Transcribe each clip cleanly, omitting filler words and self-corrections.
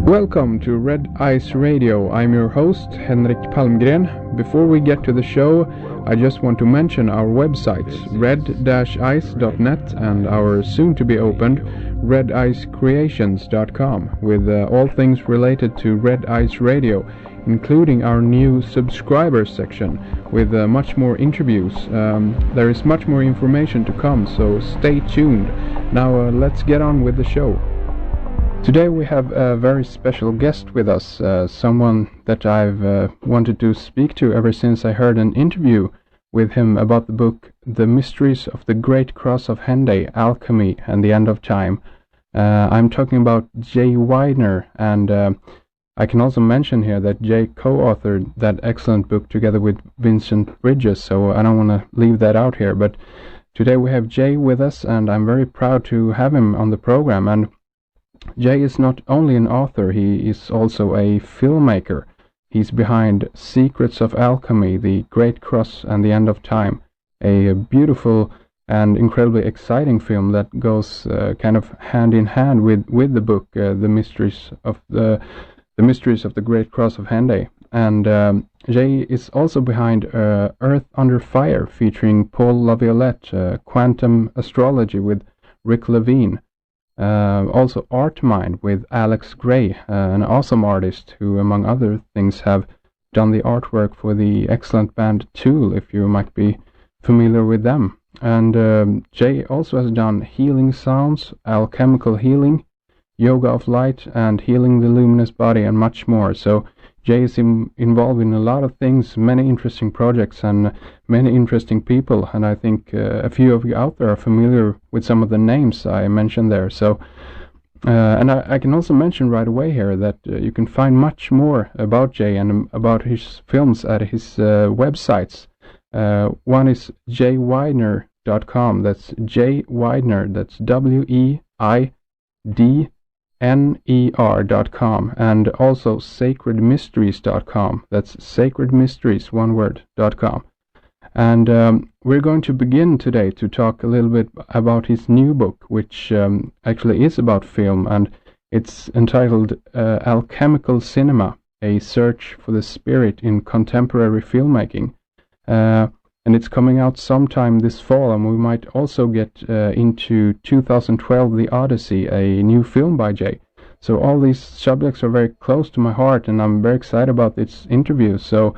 Welcome to Red Ice Radio. I'm your host, Henrik Palmgren. Before we get to the show, I just want to mention our websites, red-ice.net and our soon-to-be-opened redicecreations.com, with all things related to Red Ice Radio, including our new subscribers section with much more interviews. There is much more information to come, so stay tuned. Now let's get on with the show. Today we have a very special guest with us, someone that I've wanted to speak to ever since I heard an interview with him about the book The Mysteries of the Great Cross of Henday, Alchemy and the End of Time. I'm talking about Jay Weidner, and I can also mention here that Jay co-authored that excellent book together with Vincent Bridges, so I don't want to leave that out here. But today we have Jay with us, and I'm very proud to have him on the program. And Jay is not only an author, he is also a filmmaker. He's behind Secrets of Alchemy, The Great Cross and the End of Time, a beautiful and incredibly exciting film that goes kind of hand in hand with the book, The Mysteries of the Great Cross of Henday. And Jay is also behind Earth Under Fire, featuring Paul Laviolette, Quantum Astrology with Rick Levine. Also Art Mind with Alex Gray, an awesome artist who, among other things, have done the artwork for the excellent band Tool, if you might be familiar with them. And Jay also has done Healing Sounds, Alchemical Healing, Yoga of Light, and Healing the Luminous Body, and much more. So Jay is involved in a lot of things, many interesting projects and many interesting people, and I think a few of you out there are familiar with some of the names I mentioned there. So, and I can also mention right away here that you can find much more about Jay and about his films at his websites. One is jayweidner.com. That's Jay Weidner. That's WEIDNER.com, and also sacredmysteries.com. That's sacredmysteries, one word.com. And we're going to begin today to talk a little bit about his new book, which actually is about film, and it's entitled Alchemical Cinema, A Search for the Spirit in Contemporary Filmmaking. And it's coming out sometime this fall, and we might also get into 2012, The Odyssey, a new film by Jay. So all these subjects are very close to my heart, and I'm very excited about this interview. So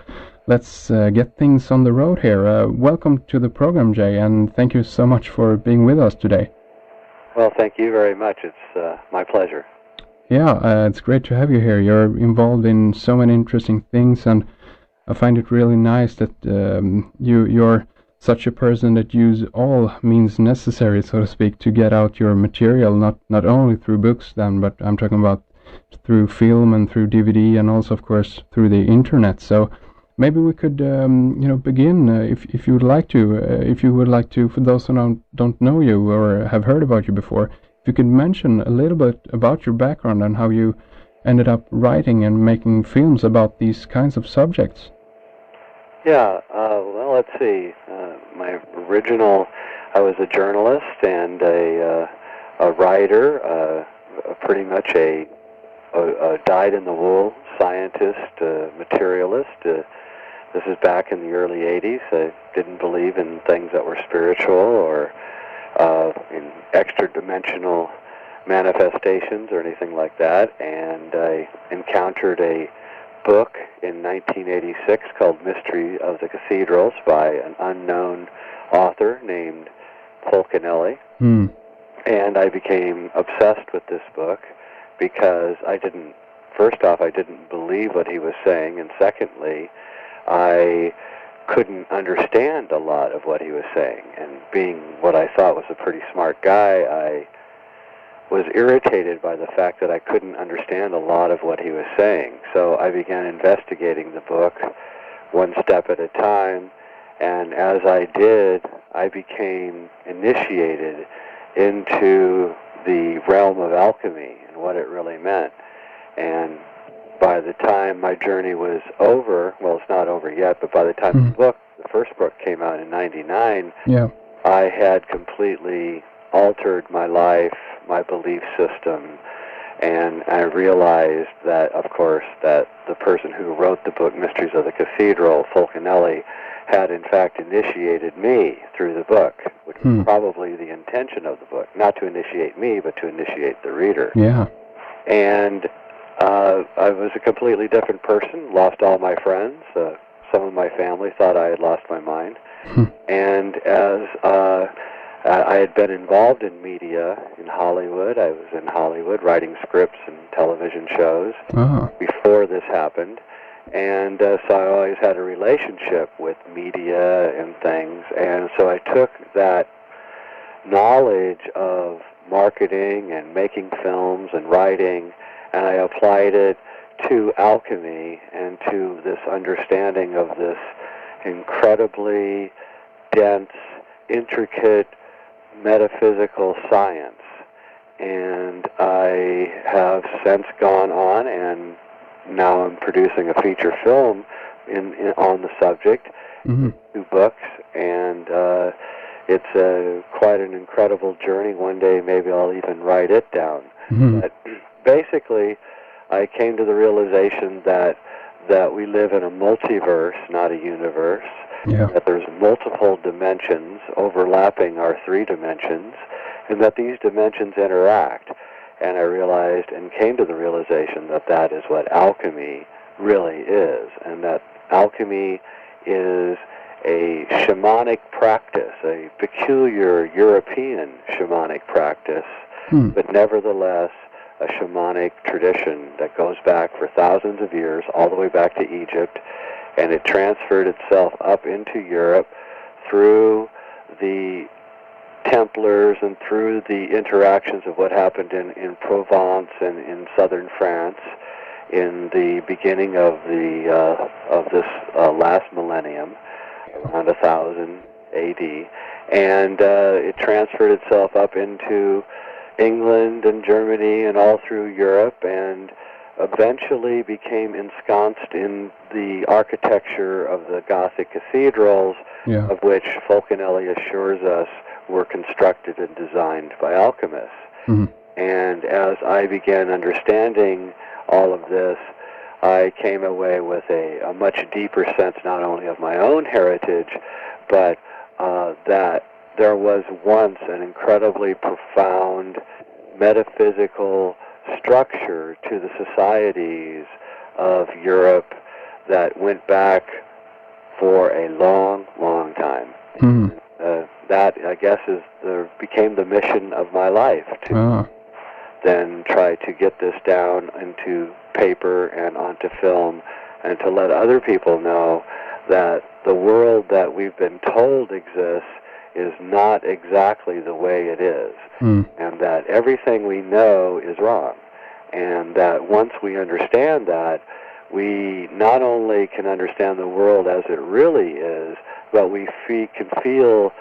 let's get things on the road here. Welcome to the program, Jay, and thank you so much for being with us today. Well, thank you very much. It's my pleasure. Yeah, it's great to have you here. You're involved in so many interesting things, and I find it really nice that you're such a person that use all means necessary, so to speak, to get out your material, not only through books then, but I'm talking about through film and through DVD, and also, of course, through the internet. So maybe we could, begin if you would like to, for those who don't know you or have heard about you before, if you could mention a little bit about your background and how you ended up writing and making films about these kinds of subjects. Yeah, well, let's see. My original, I was a journalist and a writer, pretty much a dyed-in-the-wool scientist, materialist. This is back in the early 80s. I didn't believe in things that were spiritual or in extra-dimensional manifestations or anything like that, and I encountered a book in 1986 called Mystery of the Cathedrals by an unknown author named Tolkien. And I became obsessed with this book because first off, I didn't believe what he was saying, and secondly, I couldn't understand a lot of what he was saying, and being what I thought was a pretty smart guy, I was irritated by the fact that I couldn't understand a lot of what he was saying. So I began investigating the book one step at a time, and as I did, I became initiated into the realm of alchemy and what it really meant. And by the time my journey was over, well, it's not over yet, but by the time the first book came out in 99, I had completely altered my life, my belief system, And I realized that, of course, that the person who wrote the book, Mysteries of the Cathedral, Fulcanelli, had in fact initiated me through the book, which was probably the intention of the book, not to initiate me, but to initiate the reader. Yeah. And I was a completely different person, lost all my friends. Some of my family thought I had lost my mind. And as I had been involved in media in Hollywood, I was in Hollywood writing scripts and television shows before this happened. And so I always had a relationship with media and things. And so I took that knowledge of marketing and making films and writing, and I applied it to alchemy and to this understanding of this incredibly dense, intricate metaphysical science. And I have since gone on, and now I'm producing a feature film on the subject, 2 books, and it's quite an incredible journey. One day maybe I'll even write it down. But basically, I came to the realization that we live in a multiverse, not a universe, that there's multiple dimensions overlapping our 3 dimensions, and that these dimensions interact. And I realized and came to the realization that that is what alchemy really is, and that alchemy is a shamanic practice, a peculiar European shamanic practice, but nevertheless a shamanic tradition that goes back for thousands of years, all the way back to Egypt, and it transferred itself up into Europe through the Templars and through the interactions of what happened in Provence and in southern France in the beginning of this last millennium, around 1000 AD, and it transferred itself up into England and Germany and all through Europe, and eventually became ensconced in the architecture of the Gothic cathedrals, of which Fulcanelli assures us were constructed and designed by alchemists. And as I began understanding all of this, I came away with a much deeper sense not only of my own heritage, but that there was once an incredibly profound metaphysical structure to the societies of Europe that went back for a long, long time. That, I guess, became the mission of my life, to then try to get this down into paper and onto film, and to let other people know that the world that we've been told exists is not exactly the way it is, and that everything we know is wrong, and that once we understand that, we not only can understand the world as it really is, but we can feel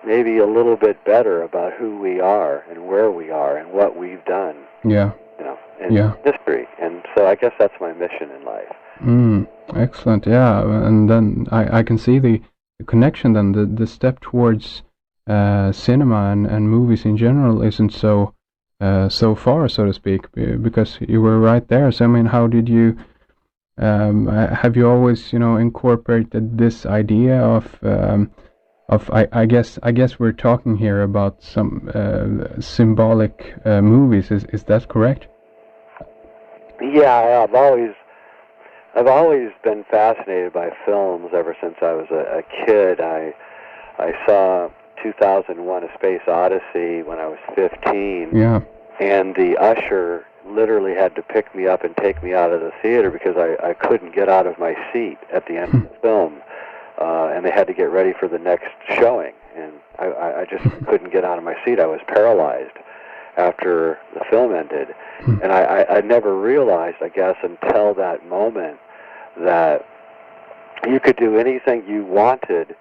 maybe a little bit better about who we are and where we are and what we've done. In history. And so I guess that's my mission in life. Excellent. And then I can see the connection. Then the step towards cinema and movies in general isn't so far, so to speak, because you were right there. So I mean, how did you? Have you always, incorporated this idea of I guess we're talking here about some symbolic movies. Is that correct? Yeah, I've always been fascinated by films ever since I was a kid. I saw 2001: A Space Odyssey when I was 15. Yeah. And the usher literally had to pick me up and take me out of the theater because I couldn't get out of my seat at the end of the film. And they had to get ready for the next showing. And I just couldn't get out of my seat. I was paralyzed after the film ended. And I never realized, I guess, until that moment that you could do anything you wanted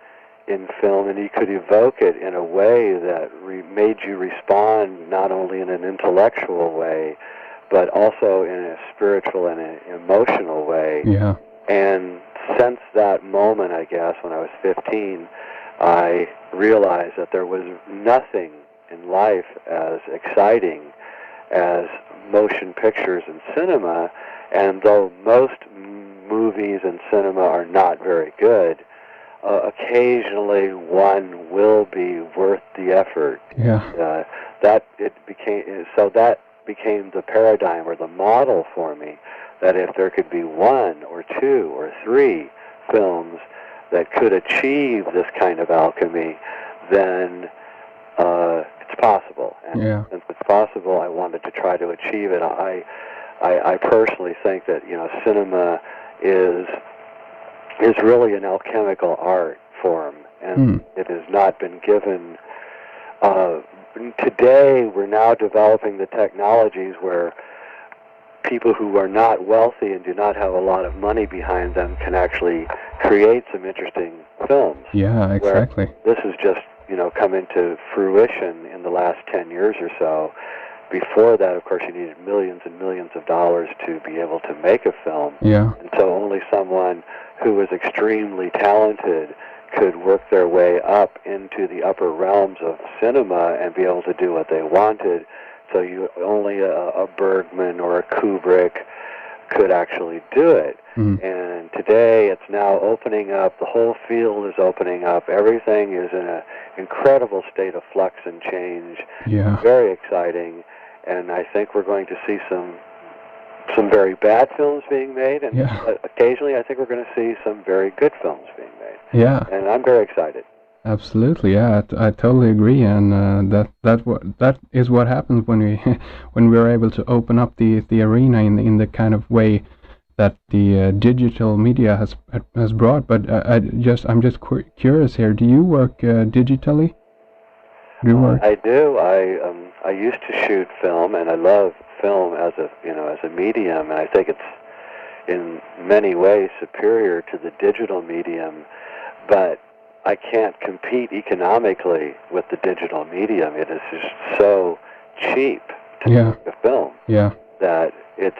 in film, and you could evoke it in a way that made you respond not only in an intellectual way, but also in a spiritual and an emotional way. Yeah. And since that moment, I guess, when I was 15, I realized that there was nothing in life as exciting as motion pictures and cinema, and though most movies and cinema are not very good, occasionally one will be worth the effort. Yeah. That became the paradigm or the model for me, that if there could be one or two or three films that could achieve this kind of alchemy, then it's possible. And since it's possible, I wanted to try to achieve it. I personally think that, you know, cinema is really an alchemical art form, and it has not been given. Today, we're now developing the technologies where people who are not wealthy and do not have a lot of money behind them can actually create some interesting films. Yeah, exactly. This has just, you know, come into fruition in the last 10 years or so. Before that, of course, you needed millions and millions of dollars to be able to make a film. Yeah. And so only someone who was extremely talented could work their way up into the upper realms of cinema and be able to do what they wanted. So only a Bergman or a Kubrick could actually do it. And today it's now opening up. The whole field is opening up. Everything is in an incredible state of flux and change. Yeah. Very exciting. And I think we're going to see some very bad films being made, and occasionally I think we're going to see some very good films being made. Yeah. And I'm very excited. Absolutely, yeah, I totally agree, and that is what happens when we when we're able to open up the arena in the kind of way that the digital media has brought. But I'm just curious here. Do you work digitally? Do you work? I do. I used to shoot film, and I love film as a medium, and I think it's in many ways superior to the digital medium, but I can't compete economically with the digital medium. It is just so cheap to make a film that it's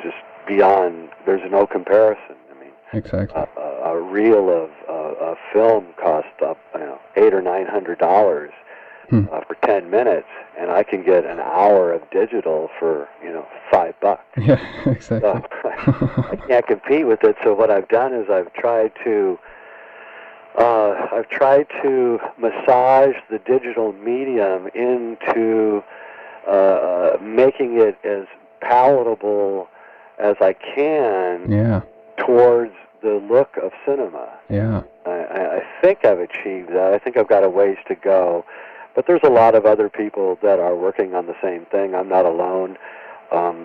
just beyond. There's no comparison. I mean, exactly. A reel of film costs $800 or $900 for 10 minutes, and I can get an hour of digital for $5. Yeah, exactly. So I can't compete with it. So what I've done is I've tried to massage the digital medium into making it as palatable as I can towards the look of cinema. Yeah. I think I've achieved that. I think I've got a ways to go. But there's a lot of other people that are working on the same thing. I'm not alone.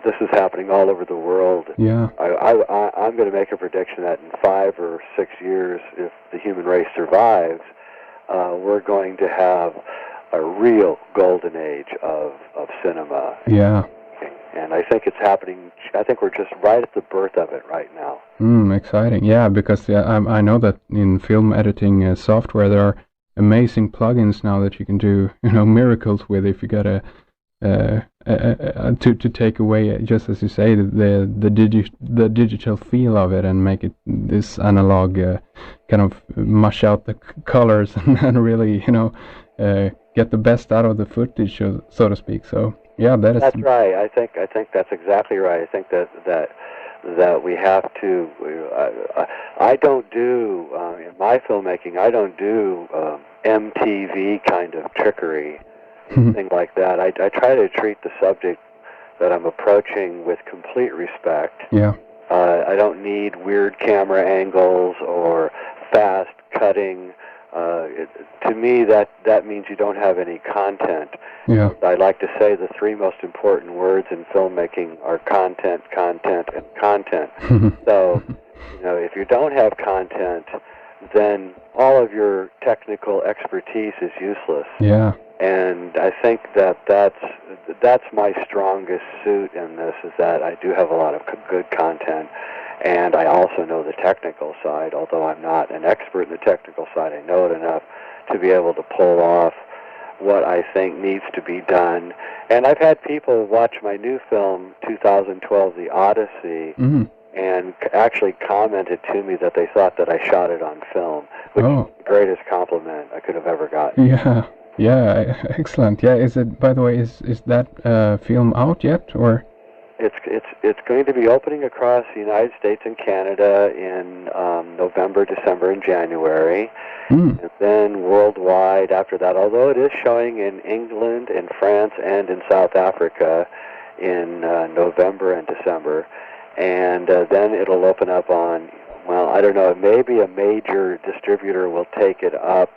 This is happening all over the world. Yeah. I'm going to make a prediction that in 5 or 6 years, if the human race survives, we're going to have a real golden age of cinema. Yeah. And I think it's happening. I think we're just right at the birth of it right now. Exciting. Yeah, because I know that in film editing software there are amazing plugins now that you can do miracles with if you got to take away, just as you say, the digital feel of it and make it this analog kind of mush out the colors and really get the best out of the footage, so to speak. So yeah, that's right. I think that's exactly right. I think that we have to. I don't do in my filmmaking. I don't do MTV kind of trickery, thing like that. I try to treat the subject that I'm approaching with complete respect. Yeah. I don't need weird camera angles or fast cutting. To me, that means you don't have any content. Yeah. I like to say the 3 most important words in filmmaking are content, content, and content. So, if you don't have content, then all of your technical expertise is useless. Yeah. And I think that's my strongest suit in this, is that I do have a lot of good content, and I also know the technical side. Although I'm not an expert in the technical side, I know it enough to be able to pull off what I think needs to be done. And I've had people watch my new film, 2012, The Odyssey, and actually commented to me that they thought that I shot it on film, which is the greatest compliment I could have ever gotten. Yeah, excellent. Yeah, is it, by the way, is that film out yet, or? It's going to be opening across the United States and Canada in November, December, and January, and then worldwide after that. Although it is showing in England, in France, and in South Africa in November and December, and then it'll open up on, well, I don't know, maybe a major distributor will take it up.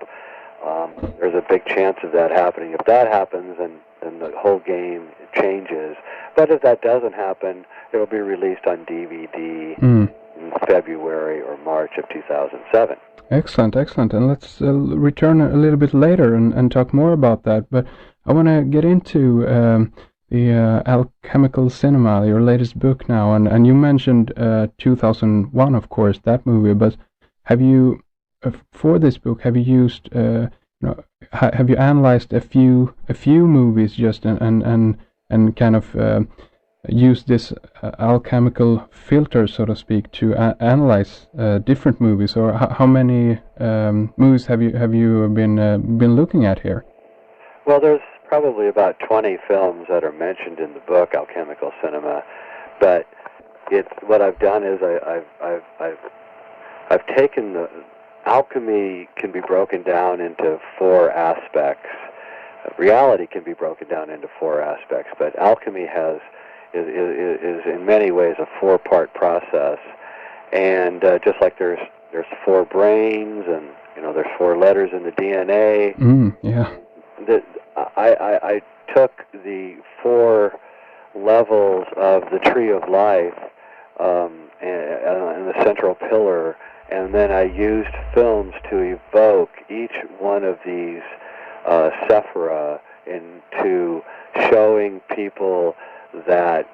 There's a big chance of that happening. If that happens, then the whole game changes. But if that doesn't happen, it'll be released on DVD in February or March of 2007. Excellent, excellent. And let's return a little bit later and talk more about that. But I want to get into the Alchemical Cinema, your latest book now. And you mentioned 2001, of course, that movie. But have you, for this book, have you used, have you analyzed a few movies just and kind of use this alchemical filter, so to speak, to analyze different movies, or how many movies have you been looking at here? Well, there's probably about 20 films that are mentioned in the book Alchemical Cinema, but what I've done is I've taken the alchemy can be broken down into four aspects. Reality can be broken down into four aspects, but alchemy is in many ways a four-part process. And just like there's four brains, and there's four letters in the DNA. I took the four levels of the tree of life and the central pillar, and then I used films to evoke each one of these sephira into showing people that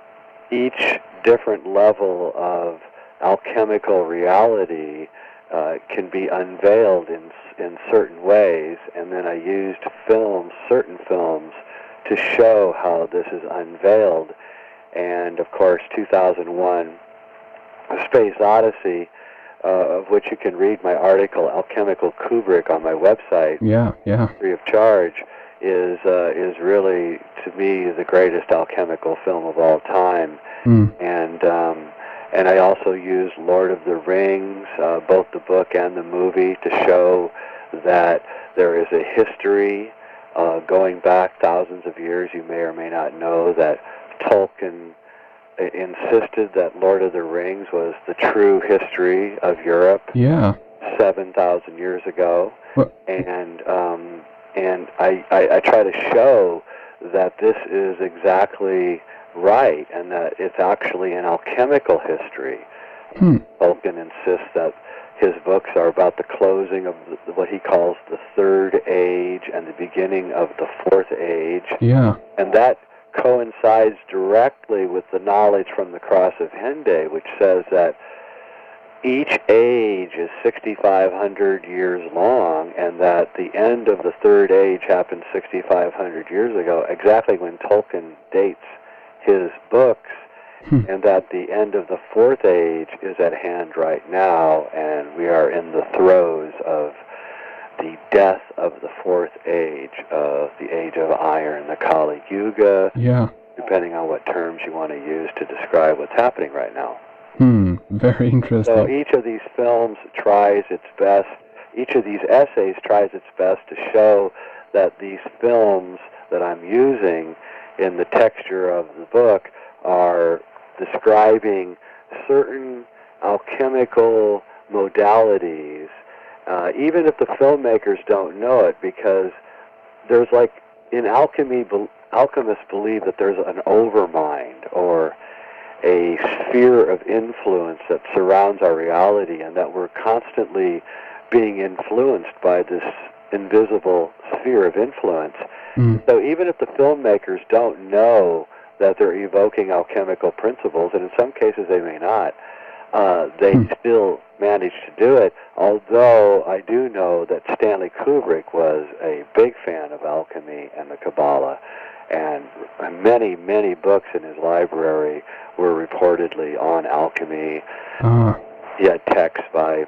each different level of alchemical reality can be unveiled in certain ways, and then I used certain films, to show how this is unveiled. And of course, 2001, A Space Odyssey, of which you can read my article, Alchemical Kubrick, on my website, free of charge, is really, to me, the greatest alchemical film of all time. And I also used Lord of the Rings, both the book and the movie, to show that there is a history going back thousands of years. You may or may not know that Tolkien insisted that Lord of the Rings was the true history of Europe 7,000 years ago. And I try to show that this is exactly right, and that it's actually an alchemical history. Tolkien insists that his books are about the closing of what he calls the Third Age and the beginning of the Fourth Age. And that coincides directly with the knowledge from the Cross of Henday, which says that each age is 6,500 years long, and that the end of the Third Age happened 6,500 years ago, exactly when Tolkien dates his books, and that the end of the Fourth Age is at hand right now, and we are in the throes of the death of the Fourth Age, the Age of Iron, the Kali Yuga, depending on what terms you want to use to describe what's happening right now. Very interesting. So each of these films tries its best, each of these essays tries its best to show that these films that I'm using in the texture of the book are describing certain alchemical modalities, even if the filmmakers don't know it, because there's, like, in alchemy, alchemists believe that there's an overmind, or a sphere of influence that surrounds our reality, and that we're constantly being influenced by this invisible sphere of influence. So even if the filmmakers don't know that they're evoking alchemical principles, and in some cases they may not, they still manage to do it, although I do know that Stanley Kubrick was a big fan of alchemy and the Kabbalah, and many, many books in his library were reportedly on alchemy. He had texts by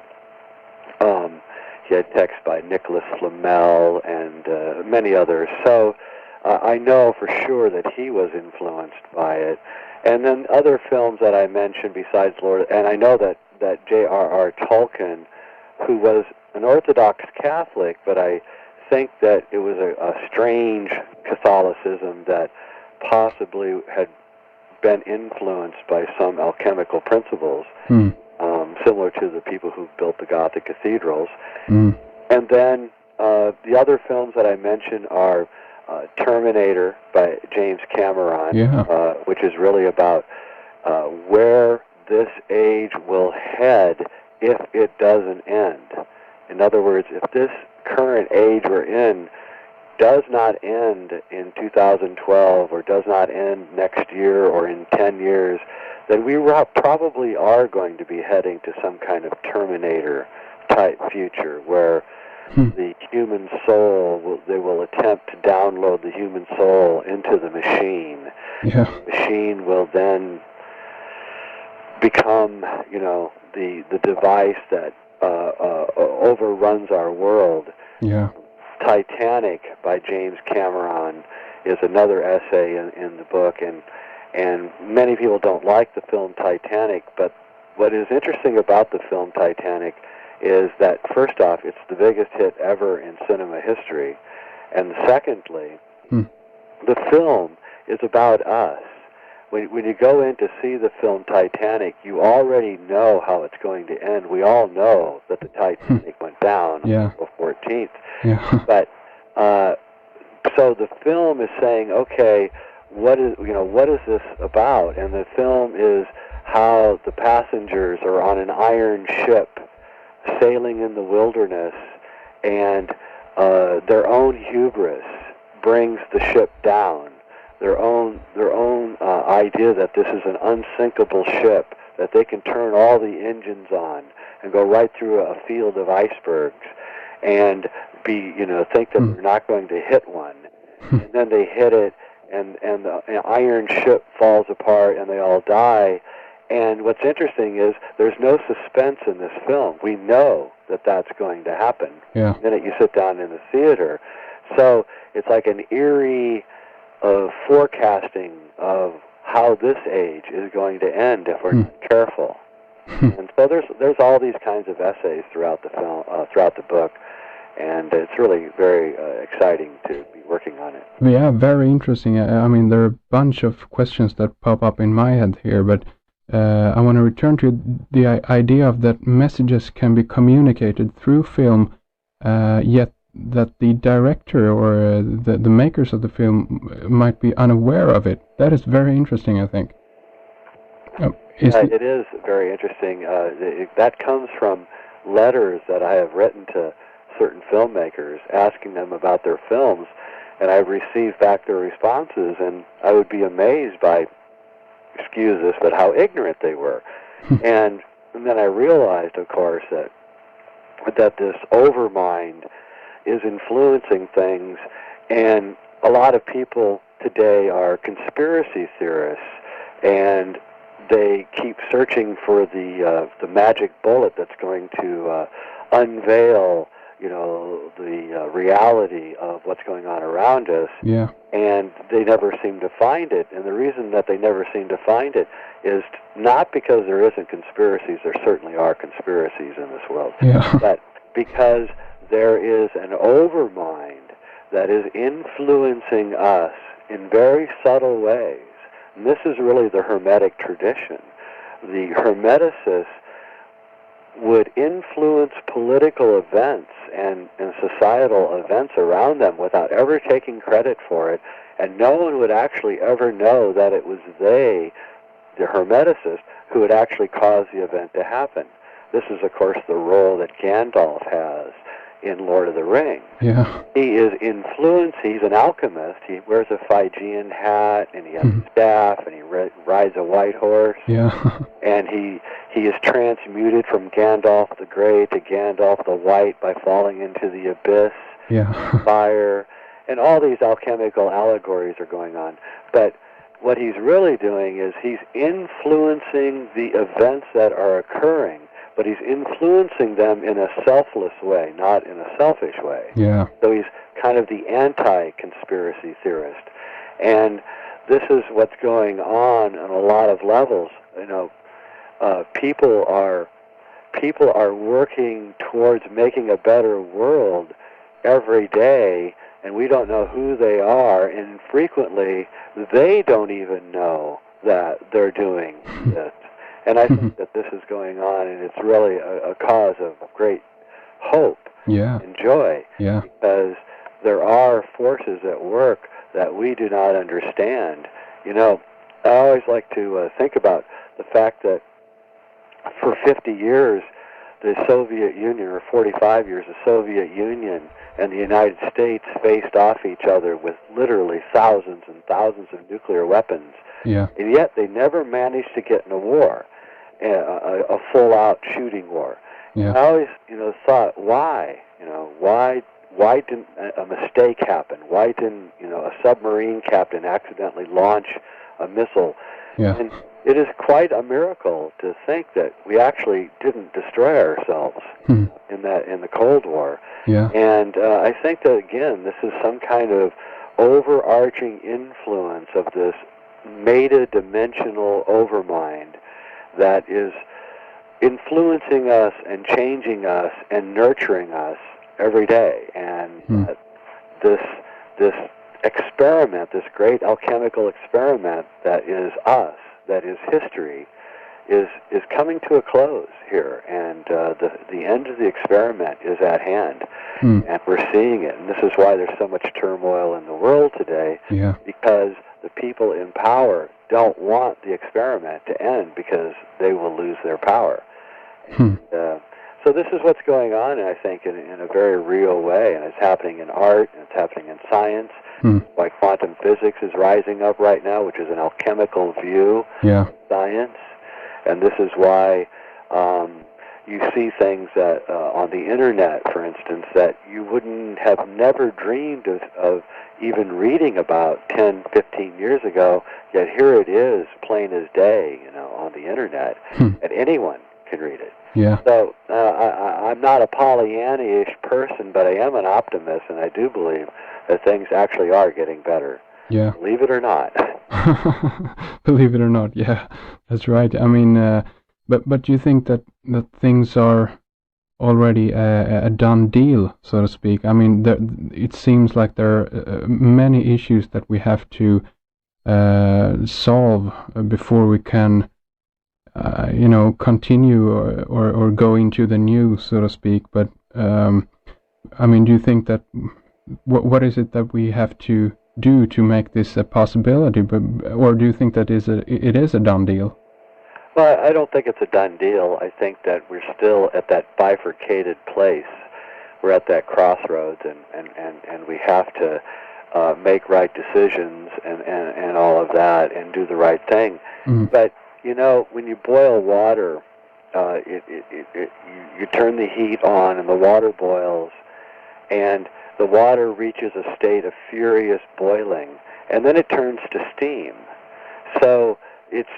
Nicholas Flamel and many others. So I know for sure that he was influenced by it, And then other films that I mentioned besides Lord, and I know that J.R.R. Tolkien, who was an Orthodox Catholic, but I think that it was a strange Catholicism that possibly had been influenced by some alchemical principles, similar to the people who built the Gothic cathedrals. And then the other films that I mentioned are Terminator by James Cameron, which is really about where this age will head if it doesn't end. In other words, if this current age we're in does not end in 2012 or does not end next year or in 10 years, then we probably are going to be heading to some kind of Terminator-type future where the human soul, they will attempt to download the human soul into the machine. Yeah. The machine will then become, the device that overruns our world. Yeah. Titanic by James Cameron is another essay in the book, and many people don't like the film Titanic, but what is interesting about the film Titanic is that, first off, it's the biggest hit ever in cinema history, and secondly, the film is about us. When you go in to see the film Titanic, you already know how it's going to end. We all know that the Titanic went down on April 14th. Yeah. But so the film is saying, okay, what is this about? And the film is how the passengers are on an iron ship sailing in the wilderness, and their own hubris brings the ship down. Their own idea that this is an unsinkable ship, that they can turn all the engines on and go right through a field of icebergs, and think that they're not going to hit one, and then they hit it, and the iron ship falls apart, and they all die. And what's interesting is there's no suspense in this film. We know that that's going to happen the minute you sit down in the theater. So it's like an eerie forecasting of how this age is going to end if we're not careful. And so there's all these kinds of essays throughout the film, throughout the book, and it's really very exciting to be working on it. Yeah, very interesting. I mean, there are a bunch of questions that pop up in my head here, but I want to return to the idea of that messages can be communicated through film, yet that the director or the makers of the film might be unaware of it. That is very interesting, I think. It is very interesting. That comes from letters that I have written to certain filmmakers asking them about their films, and I've received back their responses, and I would be amazed by, excuse this, but how ignorant they were. and then I realized, of course, that this overmind is influencing things, and a lot of people today are conspiracy theorists, and they keep searching for the magic bullet that's going to unveil, the reality of what's going on around us. Yeah. And they never seem to find it. And the reason that they never seem to find it is not because there isn't conspiracies. There certainly are conspiracies in this world. Yeah. But because there is an overmind that is influencing us in very subtle ways. And this is really the Hermetic tradition. The Hermeticists would influence political events and societal events around them without ever taking credit for it, and no one would actually ever know that it was they, the Hermeticists, who would actually cause the event to happen. This is, of course, the role that Gandalf has in Lord of the Rings. Yeah. He is influenced, he's an alchemist, he wears a Phrygian hat, and he has a staff, and he rides a white horse. Yeah. And he is transmuted from Gandalf the Grey to Gandalf the White by falling into the abyss, fire, and all these alchemical allegories are going on. But what he's really doing is he's influencing the events that are occurring, but he's influencing them in a selfless way, not in a selfish way. Yeah. So he's kind of the anti-conspiracy theorist. And this is what's going on a lot of levels. People are working towards making a better world every day, and we don't know who they are, and frequently they don't even know that they're doing this. And I think that this is going on, and it's really a cause of great hope and joy, because there are forces at work that we do not understand. I always like to think about the fact that for 50 years, the Soviet Union, or 45 years, the Soviet Union and the United States faced off each other with literally thousands and thousands of nuclear weapons. Yeah. And yet they never managed to get in a war, a full-out shooting war. Yeah. I always, thought, why? Why didn't a mistake happen? Why didn't, a submarine captain accidentally launch a missile? Yeah. And it is quite a miracle to think that we actually didn't destroy ourselves in the Cold War. Yeah. And I think that, again, this is some kind of overarching influence of this meta-dimensional overmind that is influencing us and changing us and nurturing us every day. And this experiment, this great alchemical experiment that is us, that is history, is coming to a close here, and the end of the experiment is at hand, and we're seeing it. And this is why there's so much turmoil in the world today, because the people in power don't want the experiment to end because they will lose their power. And, so this is what's going on, I think, in a very real way, and it's happening in art, and it's happening in science. Why quantum physics is rising up right now, which is an alchemical view of science. And this is why you see things that on the internet, for instance, that you wouldn't have never dreamed of even reading about 10, 15 years ago, yet here it is, plain as day, on the internet, and anyone can read it. Yeah. So I'm not a Pollyanna-ish person, but I am an optimist, and I do believe that things actually are getting better. Yeah. Believe it or not. Believe it or not, yeah, that's right. I mean, but do you think that things are already a done deal, so to speak? I mean, it seems like there are many issues that we have to solve before we can continue or go into the new, so to speak. But I mean, do you think that what is it that we have to do to make this a possibility, or do you think that it is a done deal? Well, I don't think it's a done deal. I think that we're still at that bifurcated place. We're at that crossroads, and we have to make right decisions and all of that, and do the right thing. But when you boil water, you turn the heat on, and the water boils, and the water reaches a state of furious boiling, and then it turns to steam. So its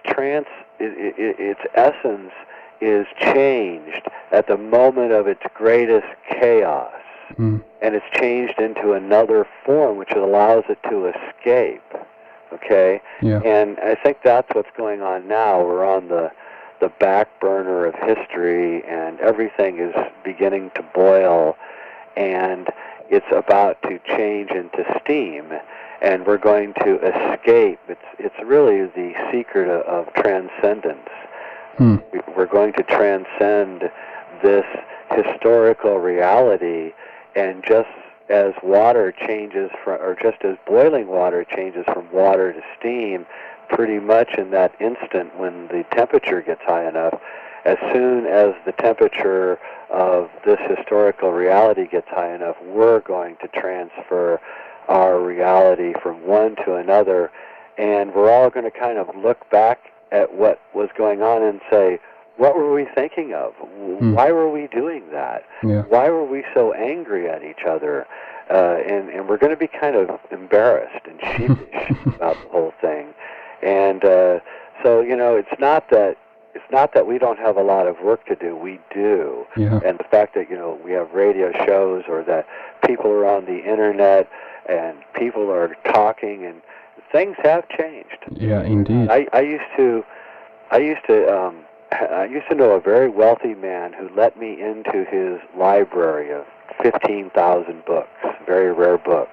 essence is changed at the moment of its greatest chaos, and it's changed into another form which allows it to escape. Okay? Yeah. And I think that's what's going on now. We're on the back burner of history, and everything is beginning to boil, and it's about to change into steam, and we're going to escape. It's really the secret of transcendence. We're going to transcend this historical reality, and just as water changes or just as boiling water changes from water to steam, pretty much in that instant when the temperature gets high enough, as soon as the temperature of this historical reality gets high enough, we're going to transfer our reality from one to another, and we're all going to kind of look back at what was going on and say, what were we thinking of? Why were we doing that? Yeah. Why were we so angry at each other? And we're going to be kind of embarrassed and sheepish about the whole thing. And so, it's not that we don't have a lot of work to do. We do. Yeah. And the fact that, we have radio shows, or that people are on the internet and people are talking and things have changed. Yeah, indeed. I used to know a very wealthy man who let me into his library of 15,000 books, very rare books.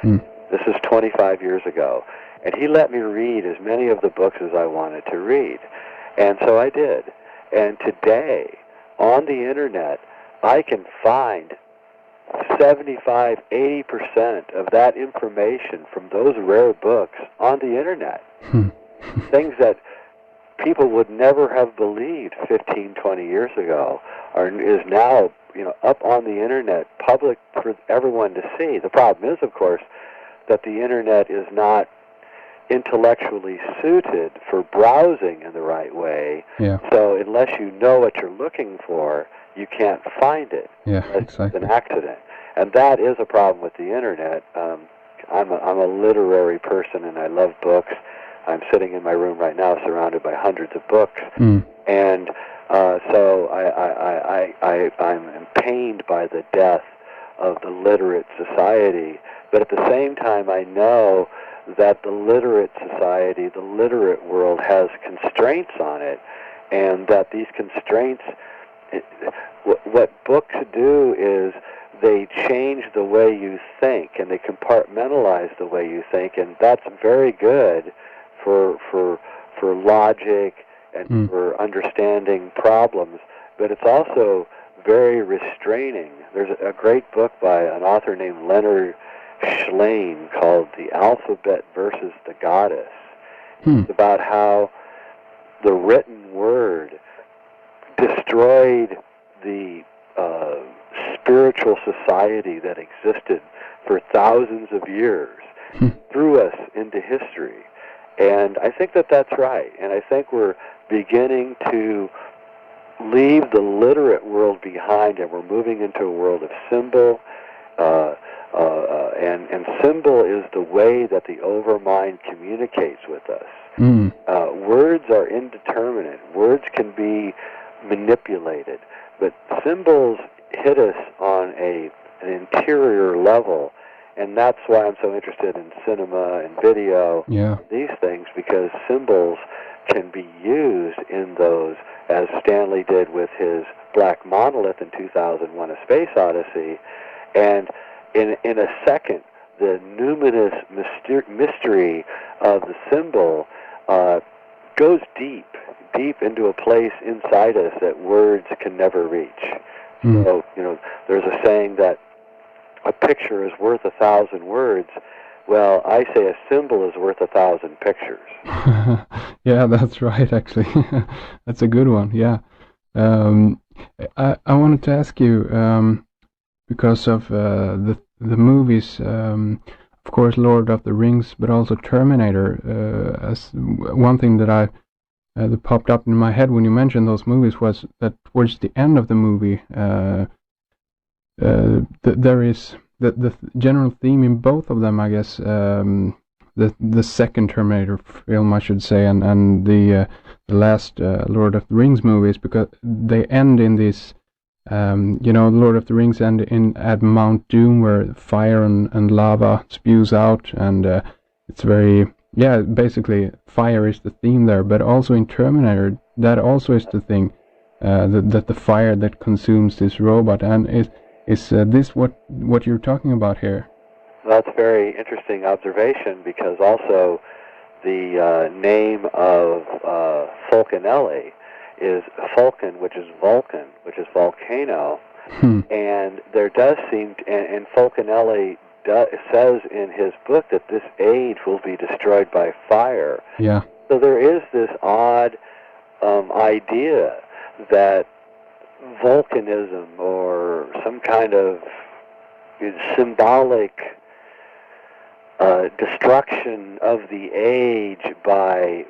This is 25 years ago. And he let me read as many of the books as I wanted to read. And so I did. And today, on the internet, I can find 75, 80% of that information from those rare books on the internet. Things that people would never have believed 15, 20 years ago is now, up on the internet, public for everyone to see. The problem is, of course, that the internet is not intellectually suited for browsing in the right way. Yeah. So unless you know what you're looking for, you can't find it. Yeah, exactly. It's an accident. And that is a problem with the internet. I'm a literary person, and I love books. I'm sitting in my room right now surrounded by hundreds of books. And so I'm pained by the death of the literate society. But at the same time, I know that the literate society, the literate world, has constraints on it, and that these constraints, what books do is they change the way you think, and they compartmentalize the way you think, and that's very good for logic and for understanding problems, but it's also very restraining. There's a great book by an author named Leonard Shlain called The Alphabet versus the Goddess. It's about how the written word destroyed the spiritual society that existed for thousands of years, threw us into history. And I think that that's right. And I think we're beginning to leave the literate world behind, and we're moving into a world of symbol. And symbol is the way that the overmind communicates with us. Words are indeterminate. Words can be manipulated, but symbols hit us on an interior level, and that's why I'm so interested in cinema and video, these things, because symbols can be used in those, as Stanley did with his black monolith in 2001: A Space Odyssey, and in a second, the numinous mystery of the symbol goes deep into a place inside us that words can never reach. So, there's a saying that a picture is worth 1,000 words. Well, I say a symbol is worth 1,000 pictures. Yeah, that's right, actually. That's a good one, yeah. I wanted to ask you, because of the movies, of course, Lord of the Rings, but also Terminator, as one thing that that popped up in my head when you mentioned those movies was that towards the end of the movie, there is the general theme in both of them, I guess, the second Terminator film, I should say, and the last Lord of the Rings movies, because they end in this, Lord of the Rings end at Mount Doom, where fire and lava spews out, and it's very, basically fire is the theme there, but also in Terminator, that also is the thing, that the fire that consumes this robot, and is this what you're talking about here? That's a very interesting observation, because also the name of Fulcanelli is Fulcan, which is Vulcan, which is volcano, and there does seem, and Fulcanelli says in his book that this age will be destroyed by fire. Yeah. So there is this odd idea that volcanism, or some kind of symbolic destruction of the age by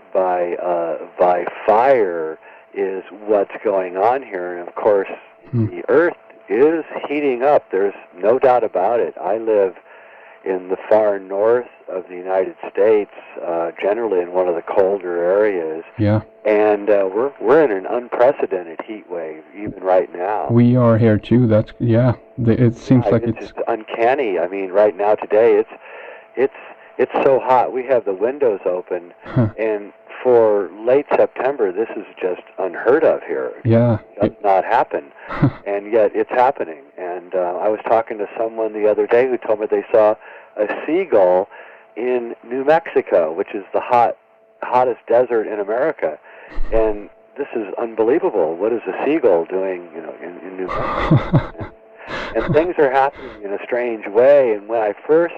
fire, is what's going on here. And of course, the Earth is heating up. There's no doubt about it. I live in the far north of the United States, generally in one of the colder areas. Yeah. And we're in an unprecedented heat wave even right now. We are here too. That's it seems like it's uncanny. I mean, right now today it's it's so hot. We have the windows open, and for late September, this is just unheard of here. Yeah. It does not happen, and yet it's happening. And I was talking to someone the other day who told me they saw a seagull in New Mexico, which is the hottest desert in America, and this is unbelievable. What is a seagull doing, in New Mexico? and things are happening in a strange way. And when I first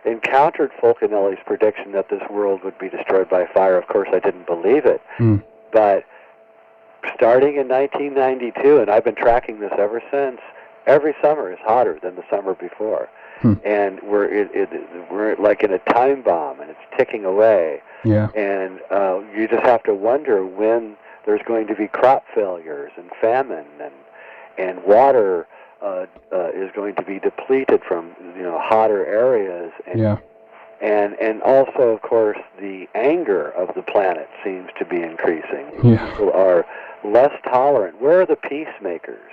encountered Fulcanelli's prediction that this world would be destroyed by fire, of course I didn't believe it. But starting in 1992, and I've been tracking this ever since, every summer is hotter than the summer before. And we're like in a time bomb, and it's ticking away. Yeah. And you just have to wonder when there's going to be crop failures and famine, and water is going to be depleted from hotter areas. And also, of course, the anger of the planet seems to be increasing. People are less tolerant. Where are the peacemakers?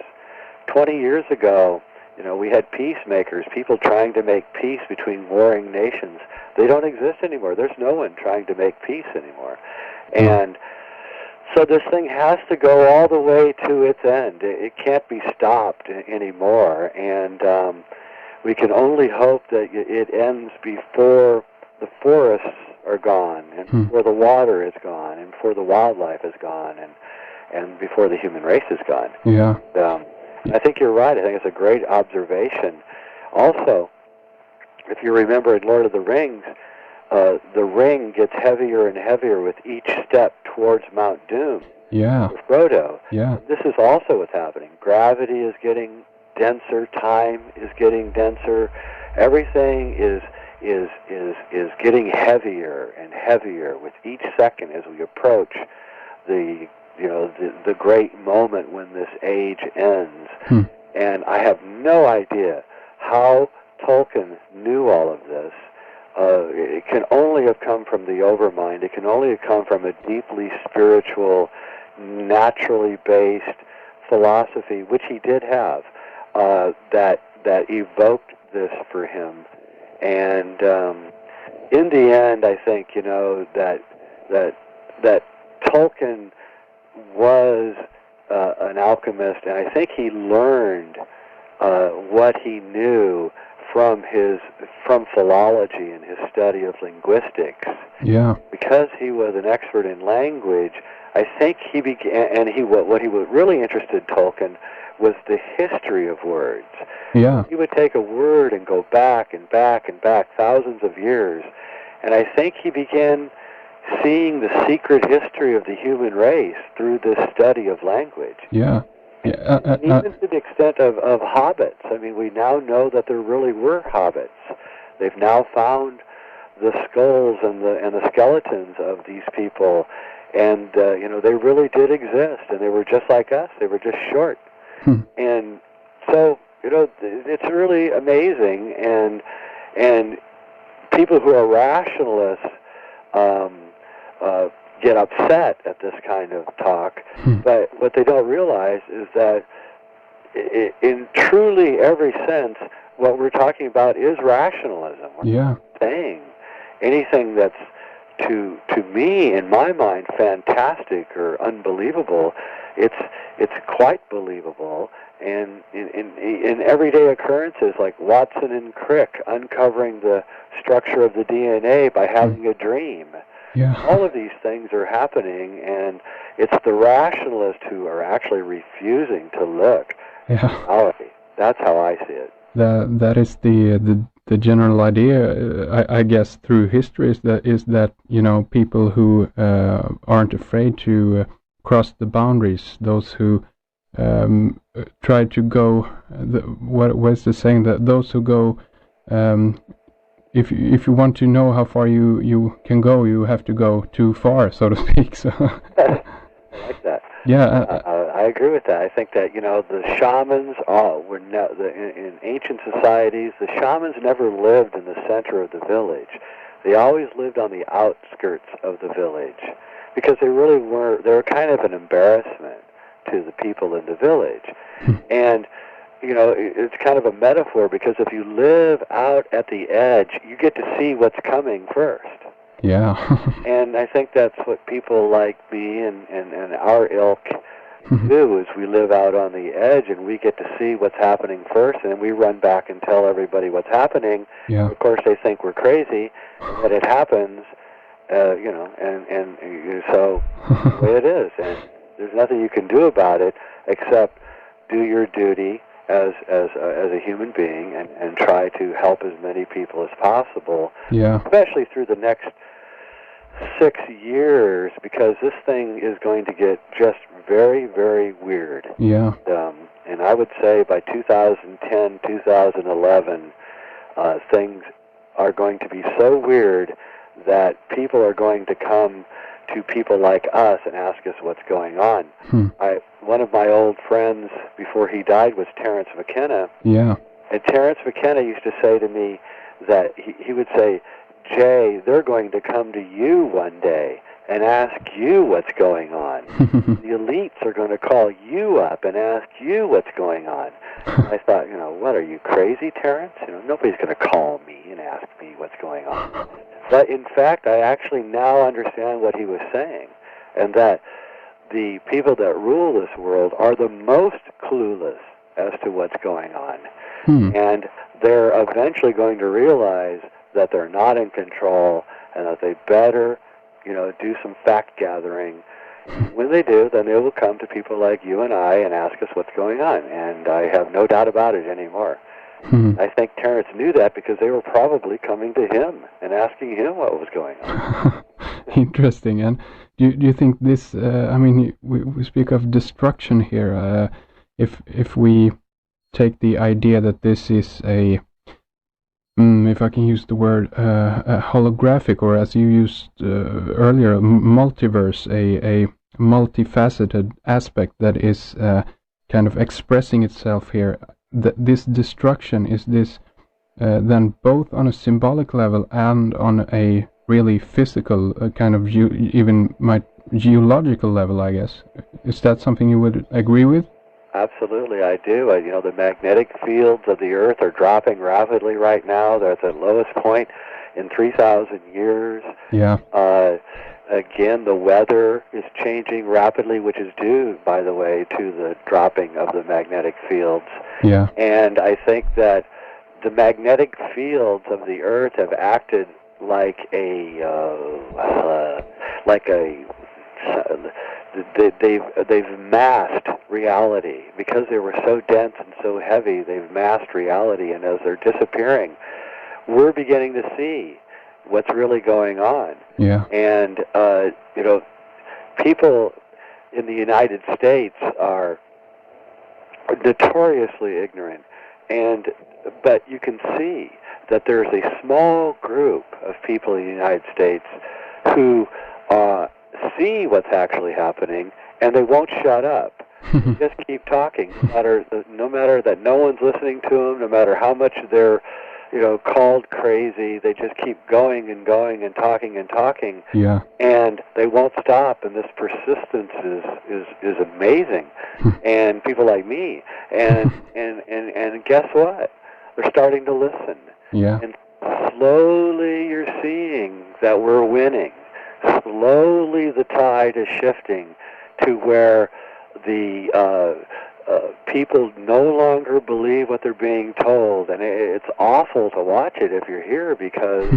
20 years ago, we had peacemakers, people trying to make peace between warring nations. They don't exist anymore. There's no one trying to make peace anymore. And so this thing has to go all the way to its end. It can't be stopped anymore. And we can only hope that it ends before the forests are gone, and before the water is gone, and before the wildlife is gone, and before the human race is gone. Yeah. I think you're right. I think it's a great observation. Also, if you remember in Lord of the Rings, the ring gets heavier and heavier with each step towards Mount Doom. Yeah. With Frodo. Yeah. This is also what's happening. Gravity is getting denser. Time is getting denser. Everything is getting heavier and heavier with each second as we approach the great moment when this age ends. And I have no idea how Tolkien knew all of this. It can only have come from the overmind. It can only have come from a deeply spiritual, naturally based philosophy, which he did have, that evoked this for him. And in the end, I think that Tolkien was an alchemist, and I think he learned what he knew from philology and his study of linguistics. Yeah. Because he was an expert in language, I think he began, and what really interested Tolkien was the history of words. Yeah. He would take a word and go back and back and back thousands of years, and I think he began seeing the secret history of the human race through this study of language. Yeah. Even to the extent of hobbits. I mean, we now know that there really were hobbits. They've now found the skulls and the skeletons of these people, and they really did exist, and they were just like us. They were just short. And so it's really amazing, and people who are rationalists get upset at this kind of talk, but what they don't realize is that in truly every sense, what we're talking about is rationalism. We're not saying anything that's to me, in my mind, fantastic or unbelievable. It's quite believable, and in everyday occurrences like Watson and Crick uncovering the structure of the DNA by having a dream. Yeah. All of these things are happening, and it's the rationalists who are actually refusing to look at reality. That's how I see it. That is the general idea, I guess, through history is that people who aren't afraid to cross the boundaries, those who try to go. What's the saying, that those who go. If you want to know how far you can go, you have to go too far, so to speak. So I like that. Yeah, I agree with that. I think that the shamans in ancient societies, the shamans never lived in the center of the village. They always lived on the outskirts of the village because they really were. They were kind of an embarrassment to the people in the village, and it's kind of a metaphor, because if you live out at the edge, you get to see what's coming first. Yeah. And I think that's what people like me and our ilk do, is we live out on the edge and we get to see what's happening first, and then we run back and tell everybody what's happening. Yeah. Of course, they think we're crazy, but it happens, and so the way it is, and there's nothing you can do about it except do your duty as a human being and try to help as many people as possible. Yeah. Especially through the next 6 years, because this thing is going to get just very, very weird. Yeah. And I would say by 2010, 2011, things are going to be so weird that people are going to come to people like us and ask us what's going on. One of my old friends before he died was Terence McKenna. Yeah. And Terence McKenna used to say to me that he would say, "Jay, they're going to come to you one day and ask you what's going on. The elites are going to call you up and ask you what's going on." I thought, what, are you crazy, Terence? Nobody's going to call me and ask me what's going on. But in fact, I actually now understand what he was saying, and that the people that rule this world are the most clueless as to what's going on. And they're eventually going to realize that they're not in control and that they better, do some fact gathering. When they do, then they will come to people like you and I and ask us what's going on, and I have no doubt about it anymore. I think Terence knew that because they were probably coming to him and asking him what was going on. Interesting. And do you think this? We speak of destruction here. If we take the idea that this is a, if I can use the word, a holographic, or as you used earlier, a multiverse, a multifaceted aspect that is kind of expressing itself here. This destruction, is this then both on a symbolic level and on a really physical kind of even geological level, I guess. Is that something you would agree with? Absolutely, I do. The magnetic fields of the Earth are dropping rapidly right now. They're at the lowest point in 3,000 years. Yeah. Again, the weather is changing rapidly, which is due, by the way, to the dropping of the magnetic fields. Yeah. And I think that the magnetic fields of the Earth have acted like they've masked reality. Because they were so dense and so heavy, they've masked reality, and as they're disappearing, we're beginning to see what's really going on. Yeah. And people in the United States are notoriously ignorant, but you can see that there's a small group of people in the United States who see what's actually happening, and they won't shut up. They just keep talking, no matter that no one's listening to them, no matter how much they're called crazy. They just keep going and going and talking and talking. Yeah. And they won't stop, and this persistence is amazing. And people like me, and guess what? They're starting to listen. Yeah. And slowly you're seeing that we're winning. Slowly the tide is shifting to where the people no longer believe what they're being told, and it's awful to watch it if you're here, because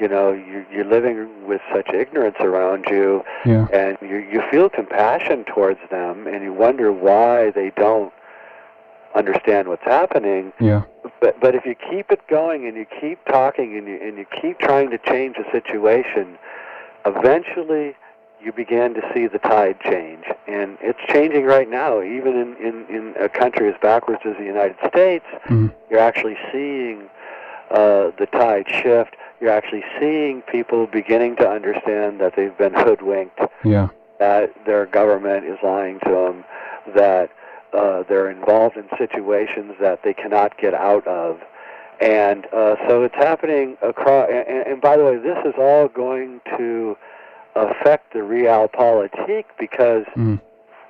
you're living with such ignorance around you. Yeah. And you feel compassion towards them, and you wonder why they don't understand what's happening. Yeah. But if you keep it going and you keep talking and you keep trying to change the situation, eventually you begin to see the tide change. And it's changing right now. Even in a country as backwards as the United States, you're actually seeing the tide shift. You're actually seeing people beginning to understand that they've been hoodwinked, yeah, that their government is lying to them, that they're involved in situations that they cannot get out of. And so it's happening across, and by the way, this is all going to affect the realpolitik, because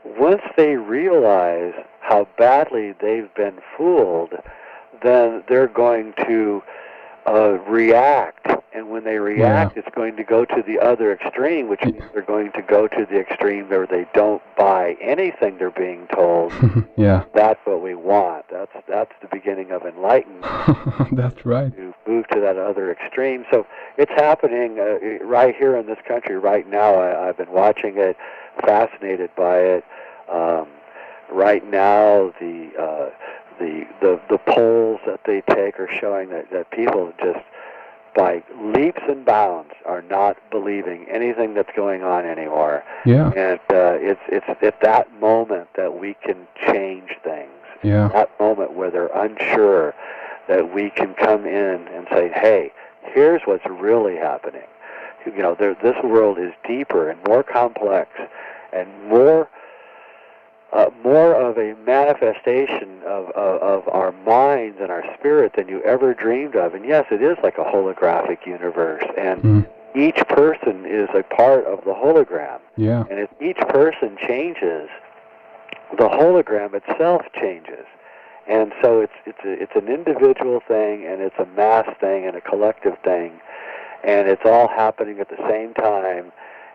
once they realize how badly they've been fooled, then they're going to react. And when they react, it's going to go to the other extreme, which means they're going to go to the extreme where they don't buy anything they're being told. Yeah. That's what we want. That's the beginning of enlightenment. That's right. To move to that other extreme. So it's happening right here in this country right now. I've been watching it, fascinated by it. Right now, the polls that they take are showing that people just by leaps and bounds are not believing anything that's going on anymore. Yeah. And it's at that moment that we can change things. Yeah. That moment where they're unsure, that we can come in and say, hey, here's what's really happening. You know, this world is deeper and more complex and more of a manifestation of our minds and our spirit than you ever dreamed of. And yes, it is like a holographic universe, and each person is a part of the hologram. Yeah. And if each person changes, the hologram itself changes. And so it's an individual thing, and it's a mass thing, and a collective thing, and it's all happening at the same time.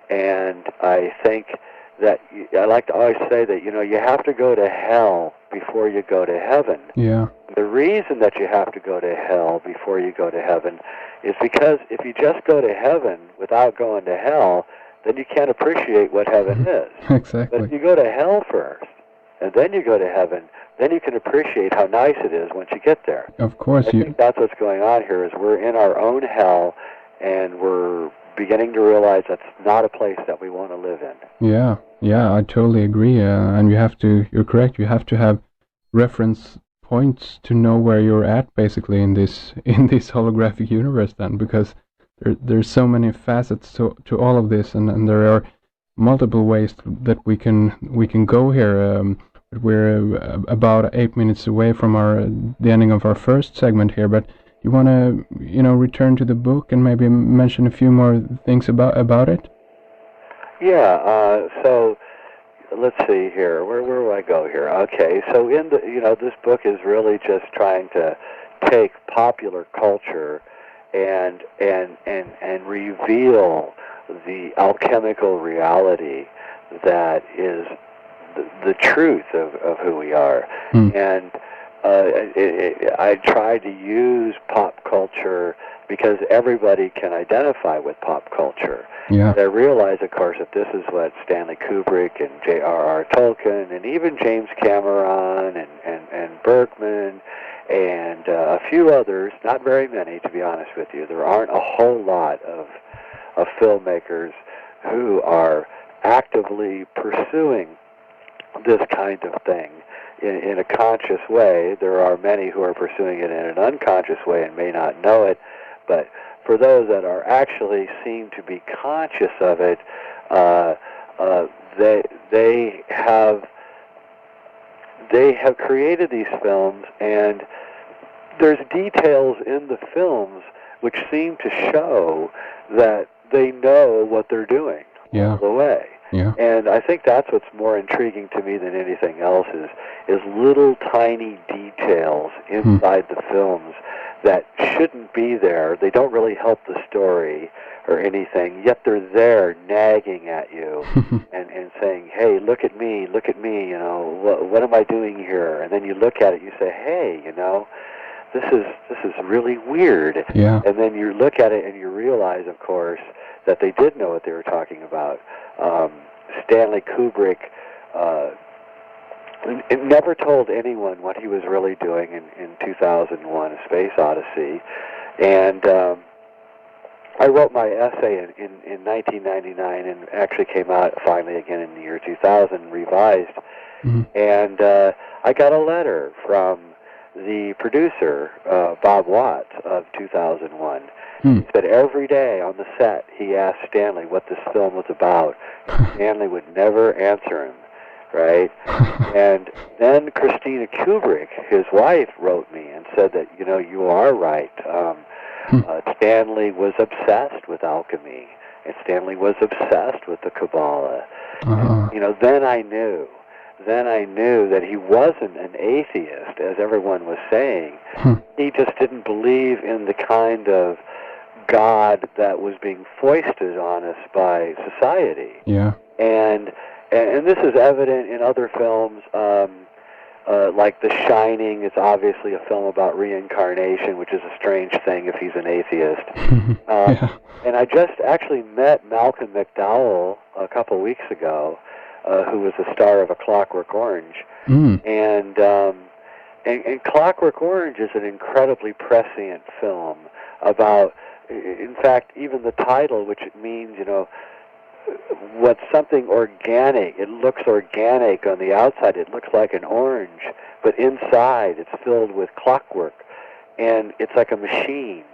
And I think that I like to always say that, you know, you have to go to hell before you go to heaven. Yeah. The reason that you have to go to hell before you go to heaven is because if you just go to heaven without going to hell, then you can't appreciate what heaven is. Exactly. But if you go to hell first, and then you go to heaven, then you can appreciate how nice it is once you get there. Of course. I think that's what's going on here, is we're in our own hell, and we're beginning to realize that's not a place that we want to live in. Yeah, I totally agree. And you're correct, you have to have reference points to know where you're at, basically, in this holographic universe then, because there's so many facets to all of this, and there are multiple ways that we can go here. We're about 8 minutes away from the ending of our first segment here, but you want to, return to the book and maybe mention a few more things about it? Yeah. So let's see here. Where will I go here? Okay. So this book is really just trying to take popular culture and reveal the alchemical reality that is the truth of who we are. And I try to use pop culture because everybody can identify with pop culture. Yeah. And I realize, of course, that this is what Stanley Kubrick and J.R.R. Tolkien and even James Cameron and Bergman and a few others, not very many, to be honest with you. There aren't a whole lot of filmmakers who are actively pursuing this kind of thing in a conscious way. There are many who are pursuing it in an unconscious way and may not know it, but for those that are actually seem to be conscious of it, they have created these films, and there's details in the films which seem to show that they know what they're doing all the way. Yeah. And I think that's what's more intriguing to me than anything else is little tiny details inside the films that shouldn't be there. They don't really help the story or anything, yet they're there nagging at you and saying, hey, look at me, what am I doing here? And then you look at it and you say, hey, this is really weird. Yeah. And then you look at it and you realize, of course, that they did know what they were talking about. Stanley Kubrick never told anyone what he was really doing in 2001, A Space Odyssey. And I wrote my essay in 1999 and actually came out finally again in the year 2000, revised. And I got a letter from the producer, Bob Watts, of 2001. He said every day on the set he asked Stanley what this film was about. Stanley would never answer him, right? And then Christina Kubrick, his wife, wrote me and said that, you are right. Stanley was obsessed with alchemy, and Stanley was obsessed with the Kabbalah. And, then I knew then I knew that he wasn't an atheist, as everyone was saying. He just didn't believe in the kind of God that was being foisted on us by society. Yeah. And this is evident in other films, like The Shining. It's obviously a film about reincarnation, which is a strange thing if he's an atheist. Yeah. And I just actually met Malcolm McDowell a couple weeks ago, who was the star of A Clockwork Orange. And Clockwork Orange is an incredibly prescient film about, in fact, even the title, which it means, what's something organic. It looks organic on the outside. It looks like an orange, but inside it's filled with clockwork, and it's like a machine.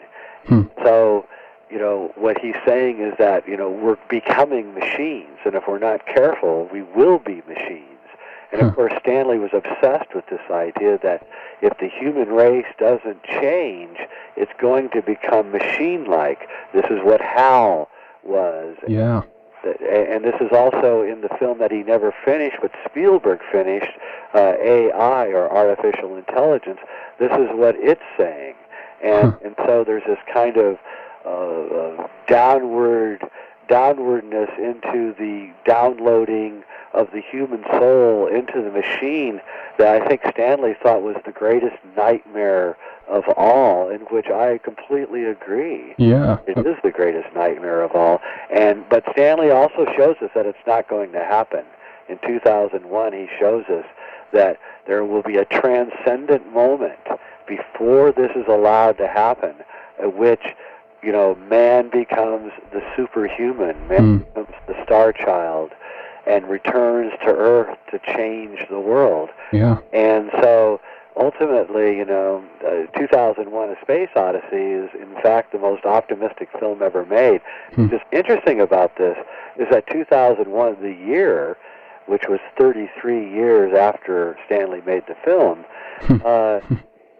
So, what he's saying is that, we're becoming machines, and if we're not careful, we will be machines. And of course, Stanley was obsessed with this idea that if the human race doesn't change, it's going to become machine-like. This is what HAL was. Yeah. And this is also in the film that he never finished, but Spielberg finished, AI, or artificial intelligence. This is what it's saying. And so there's this kind of downwardness into the downloading of the human soul into the machine that I think Stanley thought was the greatest nightmare of all, in which I completely agree. Yeah. It is the greatest nightmare of all. But Stanley also shows us that it's not going to happen. In 2001, he shows us that there will be a transcendent moment before this is allowed to happen, at which man becomes the superhuman, man becomes the star child, and returns to Earth to change the world. Yeah. And so, ultimately, 2001: A Space Odyssey is, in fact, the most optimistic film ever made. What's interesting about this is that 2001, the year, which was 33 years after Stanley made the film,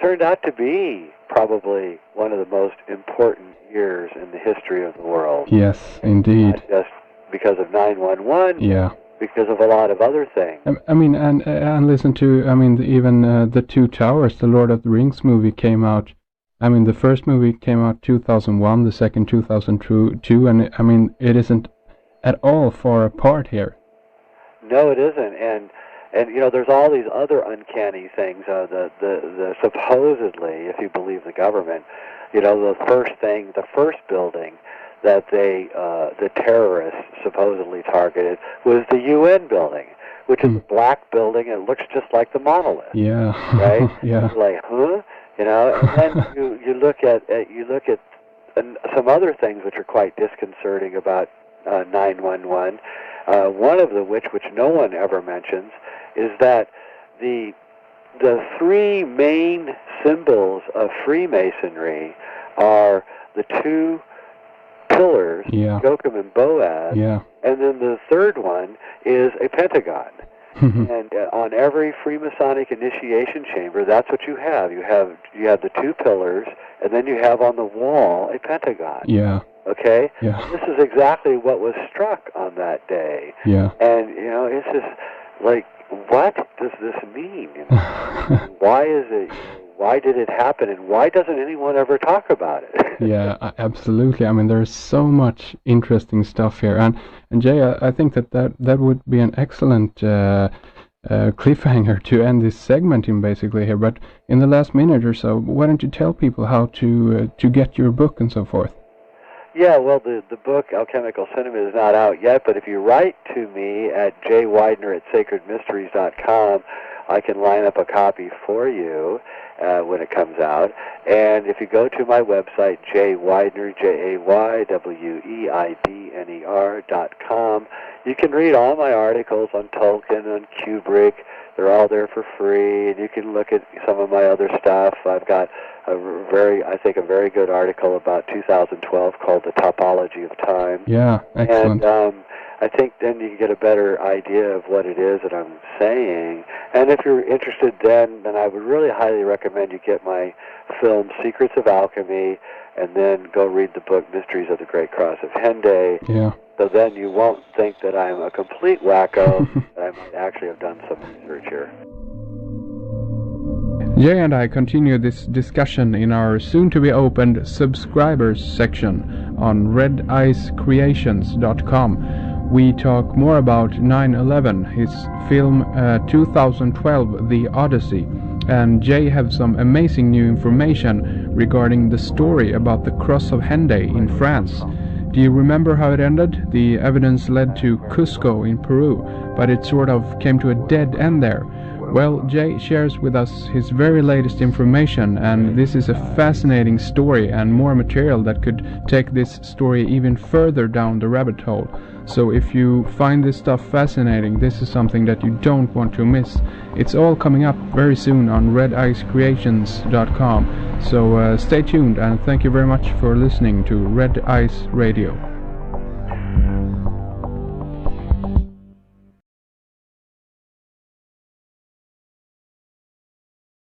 turned out to be probably one of the most important years in the history of the world. Yes, indeed. Not just because of 9/11, Yeah. because of a lot of other things. I mean, and listen to, even the Two Towers, the Lord of the Rings movie came out. The first movie came out 2001, the second 2002, and it isn't at all far apart here. No, it isn't, and there's all these other uncanny things. The supposedly, if you believe the government, the first building that the terrorists supposedly targeted was the UN building, which is a black building, and it looks just like the monolith. Yeah. Right. Yeah. It's like, huh? And then you look at some other things which are quite disconcerting about 9/11. One of which no one ever mentions, is that the three main symbols of Freemasonry are the two pillars, Joachim and Boaz, and then the third one is a pentagon. And on every Freemasonic initiation chamber, that's what you have. You have the two pillars, and then you have on the wall a pentagon. Yeah. Okay? Yeah. This is exactly what was struck on that day. Yeah. And, it's just like, what does this mean? Why is it? Why did it happen? And why doesn't anyone ever talk about it? Yeah, absolutely. There's so much interesting stuff here. And Jay, I think that would be an excellent cliffhanger to end this segment in basically here. But in the last minute or so, why don't you tell people how to get your book and so forth? Yeah, well, the book, Alchemical Cinema, is not out yet, but if you write to me at jayweidner@sacredmysteries.com, I can line up a copy for you when it comes out. And if you go to my website, jayweidner, jayweidner.com, you can read all my articles on Tolkien, on Kubrick. They're all there for free, and you can look at some of my other stuff. I've got a very good article about 2012 called The Topology of Time. Yeah, excellent. And I think then you can get a better idea of what it is that I'm saying. And if you're interested then I would really highly recommend you get my film Secrets of Alchemy, and then go read the book Mysteries of the Great Cross of Henday. Yeah. So then you won't think that I'm a complete wacko, that I might actually have done some research here. Jay and I continue this discussion in our soon-to-be-opened subscribers section on redicecreations.com. We talk more about 9/11, his film 2012, The Odyssey, and Jay have some amazing new information regarding the story about the Cross of Henday in France. Do you remember how it ended? The evidence led to Cusco in Peru, but it sort of came to a dead end there. Well, Jay shares with us his very latest information, and this is a fascinating story and more material that could take this story even further down the rabbit hole. So if you find this stuff fascinating, this is something that you don't want to miss. It's all coming up very soon on redicecreations.com. So stay tuned, and thank you very much for listening to Red Ice Radio.